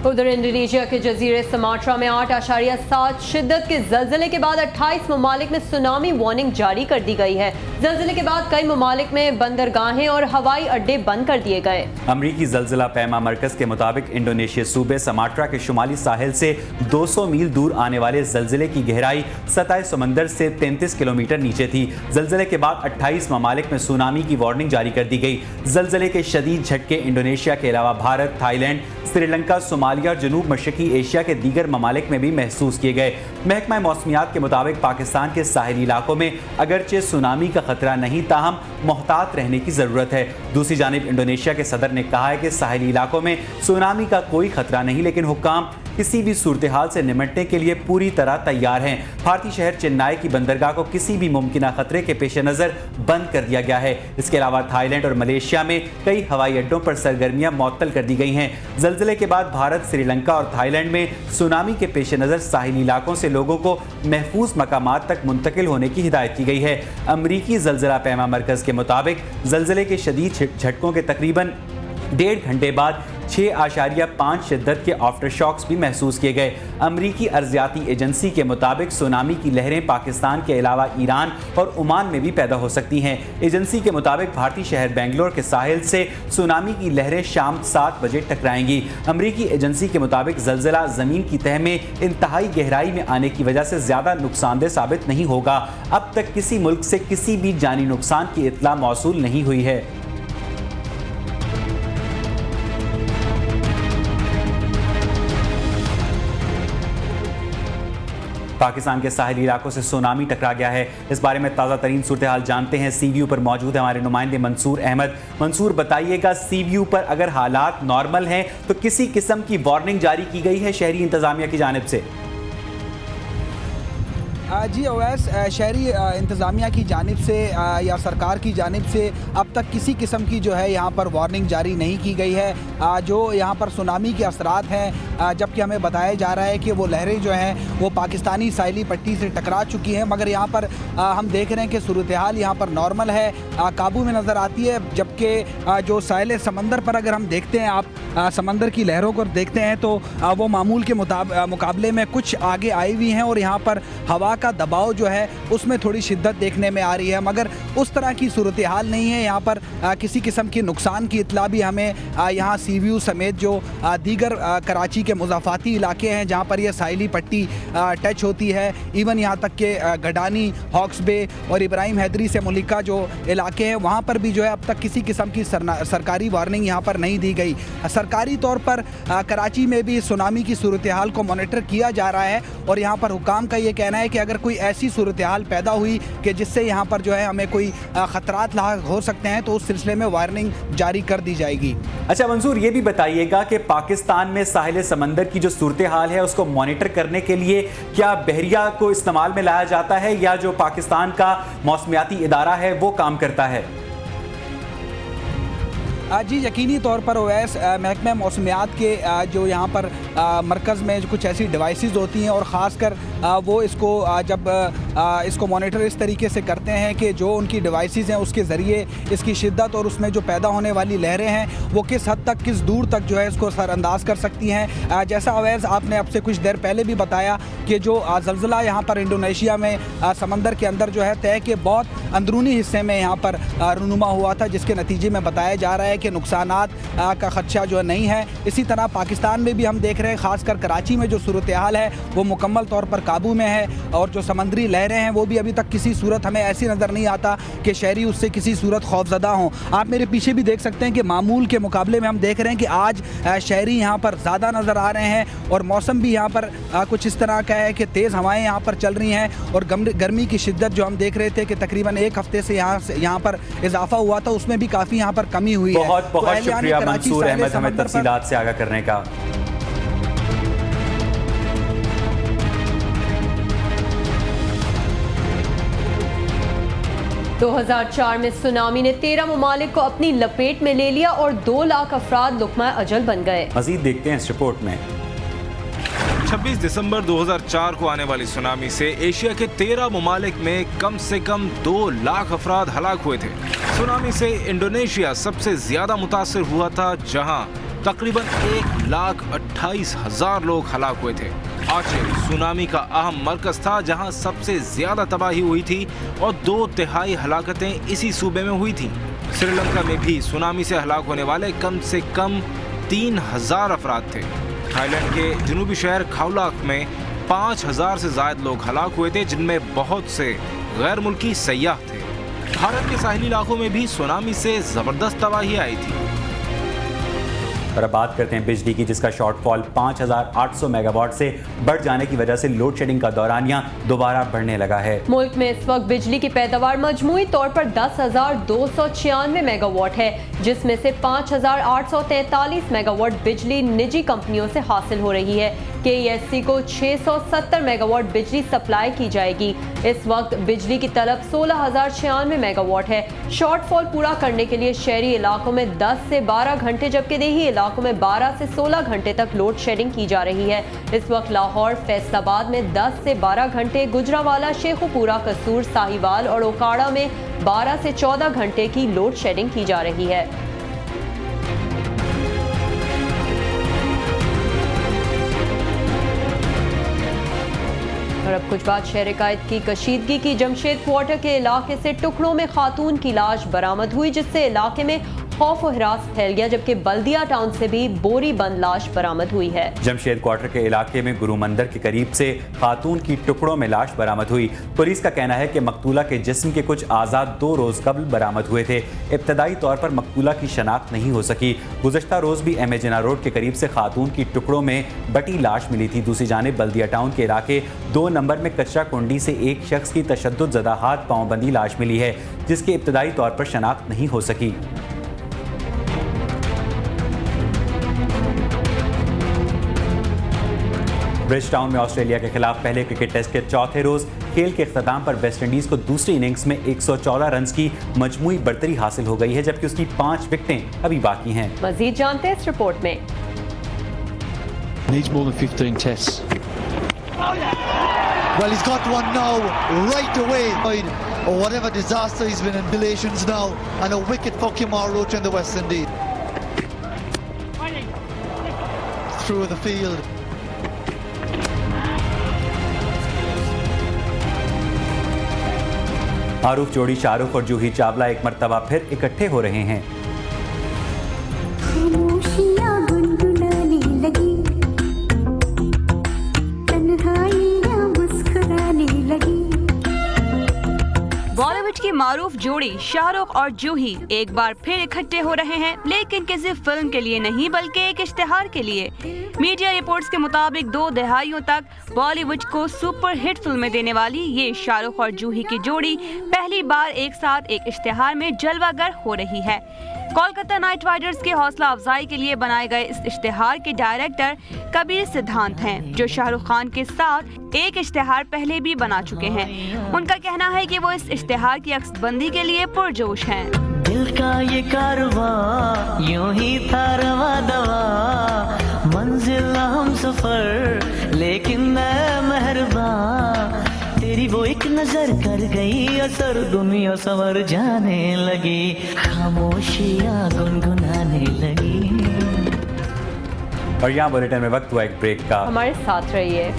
उधर इंडोनेशिया के जजीरे सुमात्रा में 8.7 शिद्दत के जल्जले के बाद 28 ममालिक में सुनामी वार्निंग जारी कर दी गई है। जल्जले के बाद कई ममालिक में बंदरगाहें और हवाई अड्डे बंद कर दिए गए। अमरीकी जल्जला पैमा मरकज के मुताबिक इंडोनेशिया सूबे सुमात्रा के शुमाली साहिल से 200 मील दूर आने वाले जल्जले की गहराई सतह समंदर से 33 किलोमीटर नीचे थी। जल्जले के बाद 28 ममालिक में सुनामी की वार्निंग जारी कर दी गई। जल्जले के शदीद झटके इंडोनेशिया के अलावा भारत, थाईलैंड, श्रीलंका, सोमालिया और जनूब मशरकी एशिया के दीगर ममालिक में भी महसूस किए गए। महकमा मौसमियात के मुताबिक पाकिस्तान के साहिली इलाकों में अगरचे सुनामी का खतरा नहीं, ताहम मोहतात रहने की ज़रूरत है। दूसरी जानिब इंडोनेशिया के सदर ने कहा है कि साहिली इलाकों में सुनामी का कोई खतरा नहीं, लेकिन हुक्काम किसी भी सूरत हाल से निपटने के लिए पूरी तरह तैयार हैं। भारतीय शहर चेन्नई की बंदरगाह को किसी भी मुमकिन खतरे के पेश नज़र बंद कर दिया गया है। इसके अलावा थाईलैंड और मलेशिया में कई हवाई अड्डों पर सरगर्मियां मुअत्तल कर दी गई हैं। जल्जले के बाद भारत, श्रीलंका और थाईलैंड में सुनामी के पेश नज़र साहिली इलाकों से लोगों को महफूज मकामात तक मुंतकिल होने की हिदायत की गई है। अमरीकी जल्जला पैमा मरकज़ के मुताबिक जल्जले के शदीद झटकों के तकरीबन 1.5 घंटे बाद 6.5 शिद्दत के आफ्टर शॉक्स भी महसूस किए गए। अमरीकी अर्जियाती एजेंसी के मुताबिक सुनामी की लहरें पाकिस्तान के अलावा ईरान और ओमान में भी पैदा हो सकती हैं। एजेंसी के मुताबिक भारतीय शहर बेंगलोर के साहिल से सुनामी की लहरें शाम 7 बजे टकराएंगी। अमरीकी एजेंसी के मुताबिक जल्जला ज़मीन की तह में इंतहाई गहराई में आने की वजह से ज़्यादा नुकसानदेह साबित नहीं होगा। अब तक किसी मुल्क से किसी भी जानी नुकसान की इत्तला मौसूल नहीं हुई है। पाकिस्तान के साहिली इलाकों से सुनामी टकरा गया है। इस बारे में ताज़ा तरीन सूरत हाल जानते हैं। सीव्यू पर मौजूद है हमारे नुमाइंदे मंसूर अहमद। मंसूर, बताइएगा, सीव्यू पर अगर हालात नॉर्मल हैं तो किसी किस्म की वार्निंग जारी की गई है शहरी इंतज़ामिया की जानिब से? जी अवैस, शहरी इंतज़ामिया की जानिब से या सरकार की जानिब से अब तक किसी किस्म की जो है यहाँ पर वार्निंग जारी नहीं की गई है। जो यहाँ पर सुनामी के असरात हैं, जबकि हमें बताया जा रहा है कि वो लहरें जो हैं वो पाकिस्तानी साहिली पट्टी से टकरा चुकी हैं, मगर यहाँ पर हम देख रहे हैं कि सूरत हाल यहाँ पर नॉर्मल है, काबू में नज़र आती है। जबकि जो साहिल समंदर पर अगर हम देखते हैं, आप समंदर की लहरों को देखते हैं तो वो मामूल के मुकाबले में कुछ आगे आई हुई हैं और यहाँ पर हवा का दबाव जो है उसमें थोड़ी शिद्दत देखने में आ रही है, मगर उस तरह की सूरत हाल नहीं है। यहाँ पर किसी किस्म की नुकसान की इत्तला भी हमें यहाँ सीव्यू समेत जो दीगर कराची के मुज़ाफ़ाती इलाके हैं जहाँ पर यह साहिली पट्टी टच होती है, इवन यहाँ तक के गडानी, हॉक्स बे और इब्राहिम हैदरी से मुलिका जो इलाके हैं वहाँ पर भी जो है अब तक किसी किस्म की सरकारी वार्निंग यहाँ पर नहीं दी गई। सरकारी तौर पर कराची में भी सुनामी की सूरत हाल को मॉनिटर किया जा रहा है और यहाँ पर हुकाम का ये कहना है कि अगर कोई ऐसी सूरत हाल पैदा हुई कि जिससे यहाँ पर जो है हमें कोई ख़तरात लाहक हो सकते हैं तो उस सिलसिले में वार्निंग जारी कर दी जाएगी। अच्छा मंसूर, ये भी बताइएगा कि पाकिस्तान में साहिल समंदर की जो सूरत हाल है उसको मॉनिटर करने के लिए क्या बहरिया को इस्तेमाल में लाया जाता है या जो पाकिस्तान का मौसमियाती इदारा है वो काम करता है? जी यकीनी तौर पर ओवैस, महकमा मौसमियात के जो यहाँ पर मरकज़ में कुछ ऐसी डिवाइसेस होती हैं और ख़ास कर वो इसको जब इसको मॉनिटर इस तरीके से करते हैं कि जो उनकी डिवाइसेस हैं उसके ज़रिए इसकी शिद्दत और उसमें जो पैदा होने वाली लहरें हैं वो किस हद तक, किस दूर तक जो है इसको सरअंदाज कर सकती हैं। जैसा अवैस आपने अब से कुछ देर पहले भी बताया कि जो ज़ल्ज़ला यहाँ पर इंडोनेशिया में समंदर के अंदर जो है तय के बहुत अंदरूनी हिस्से में यहाँ पर रूनुमा हुआ था, जिसके नतीजे में बताया जा रहा है कि नुकसानात का खदशा जो नहीं है। इसी तरह पाकिस्तान में भी हम देख रहे हैं, ख़ासकर कराची में जो सूरत हाल है वो मुकम्मल तौर पर काबू में है और जो समंदरी लहरें हैं वो भी अभी तक किसी सूरत हमें ऐसी नज़र नहीं आता कि शहरी उससे किसी सूरत खौफजदा हों। आप मेरे पीछे भी देख सकते हैं कि मामूल के मुकाबले में हम देख रहे हैं कि आज शहरी यहाँ पर ज़्यादा नज़र आ रहे हैं और मौसम भी यहाँ पर कुछ इस तरह का है कि तेज़ हवाएँ यहाँ पर चल रही हैं और गर्मी की शिद्दत जो हम देख रहे थे कि तकरीबन एक हफ्ते से यहाँ पर इजाफा हुआ था उसमें भी काफ़ी यहाँ पर कमी हुई है। बहुत बहुत शुक्रिया मंसूर अहमद हमें तफसीलात से आगाह करने का। 2004 में सुनामी ने 13 ममालिक को अपनी लपेट में ले लिया और 2 लाख अफराद लुक़मा अजल बन गए। मज़ीद देखते हैं इस रिपोर्ट में। 26 दिसंबर 2004 को आने वाली सुनामी से एशिया के 13 ममालिक में कम से कम 2 लाख अफराद हलाक हुए थे। सुनामी से इंडोनेशिया सबसे ज्यादा मुतासिर हुआ था, जहां तकरीबन 1,28,000 लोग हलाक हुए थे। आचे सुनामी का अहम मरकज था जहां सबसे ज्यादा तबाही हुई थी और 2/3 हलाकतें इसी सूबे में हुई थी। श्रीलंका में भी सुनामी से हलाक होने वाले कम से कम 3,000 अफराद थे। थाईलैंड के जनूबी शहर खाउलाक में 5,000 से ज्यादा लोग हलाक हुए थे, जिनमें बहुत से गैर मुल्की सयाह थे। भारत के साहिली इलाकों में भी सुनामी से जबरदस्त तबाही आई थी। और अब बात करते हैं बिजली की, जिसका शॉर्टफॉल 5,800 मेगावाट से बढ़ जाने की वजह से लोड शेडिंग का दौरानिया दोबारा बढ़ने लगा है। मुल्क में इस वक्त बिजली की पैदावार मजमूई तौर पर 10,296 मेगावाट है, जिसमें से 5,843 मेगावाट बिजली निजी कंपनियों से हासिल हो रही है। KESC को 670 मेगावाट बिजली सप्लाई की जाएगी। इस वक्त बिजली की तलब 16,096 मेगावाट है। शॉर्टफॉल पूरा करने के लिए शहरी इलाकों में 10 से 12 घंटे जबकि देही इलाकों में 12 से 16 घंटे तक लोड शेडिंग की जा रही है। इस वक्त लाहौर, फैसलाबाद में 10 से 12 घंटे, गुजरावाला, शेखुपुरा, कसूर, साहिवाल और ओकाड़ा में 12 से 14 घंटे की लोड शेडिंग की जा रही है। और अब कुछ बात शहर कायद की कशीदगी की। जमशेद क्वार्टर के इलाके से टुकड़ों में खातून की लाश बरामद हुई, जिससे इलाके में खौफ और हिरास फैल गया, जबकि बल्दिया टाउन से भी बोरी बंद लाश बरामद हुई है। जमशेद क्वार्टर के इलाके में गुरु मंदिर के करीब से खातून की टुकड़ों में लाश बरामद हुई। पुलिस का कहना है कि मकतूला के जिस्म के कुछ आज़ाद 2 रोज कबल बरामद हुए थे। इब्तदाई तौर पर मकतूला की शनाख्त नहीं हो सकी। गुज़श्ता रोज भी एम ए जिना रोड के करीब से खातून की टुकड़ों में बटी लाश मिली थी। दूसरी जानिब बल्दिया टाउन के इलाके 2 नंबर में कचरा कुंडी से एक शख्स की तशद्दुद ज़दा हाथ पांव बंदी लाश मिली है, जिसकी इब्तदाई तौर पर शनाख्त नहीं हो सकी। ब्रिज टाउन में ऑस्ट्रेलिया के खिलाफ पहले क्रिकेट टेस्ट के चौथे रोज खेल के इख्तिताम पर वेस्ट इंडीज को दूसरी इनिंग्स में 114 रन की मजमूई बढ़तरी हासिल हो गई है, जबकि उसकी 5 विकेटें अभी बाकी हैं। मजीद जानते हैं इस रिपोर्ट में। Needs more than 15 tests. Well, he's got one now, right away. Or whatever disaster he's been in relations now, and a wicket for Kemar Roach in the West Indies. Through the field. मारूफ जोड़ी शाहरुख और जूही चावला एक मर्तबा फिर इकट्ठे हो रहे हैं। खामोशियां गुनगुनाने लगी, तन्हाइयां मुस्कुराने लगी। बॉलीवुड की मारूफ जोड़ी शाहरुख और जूही एक बार फिर इकट्ठे हो रहे हैं, लेकिन किसी फिल्म के लिए नहीं बल्कि एक इश्तिहार के लिए। मीडिया रिपोर्ट्स के मुताबिक 2 दहाइयों तक बॉलीवुड को सुपर हिट फिल्में देने वाली ये शाहरुख और जूही की जोड़ी पहली बार एक साथ एक इश्तिहार में जलवागर हो रही है। कोलकाता नाइट राइडर्स के हौसला अफजाई के लिए बनाए गए इस इश्तिहार के डायरेक्टर कबीर सिद्धांत हैं, जो शाहरुख खान के साथ एक इश्तिहार पहले भी बना चुके हैं। उनका कहना है कि वो इस इश्तिहार की अक्सबंदी के लिए पुरजोश हैं। दिल का ये कारवां यूं ही था रवा दवा, मंजिल हम सफर लेकिन मैं मेहरबान, तेरी वो एक नजर कर गई असर, दुनिया संवर जाने लगी, खामोशियां गुनगुनाने लगी। और यहाँ बुलेटिन में वक्त हुआ एक ब्रेक का। हमारे साथ रहिए।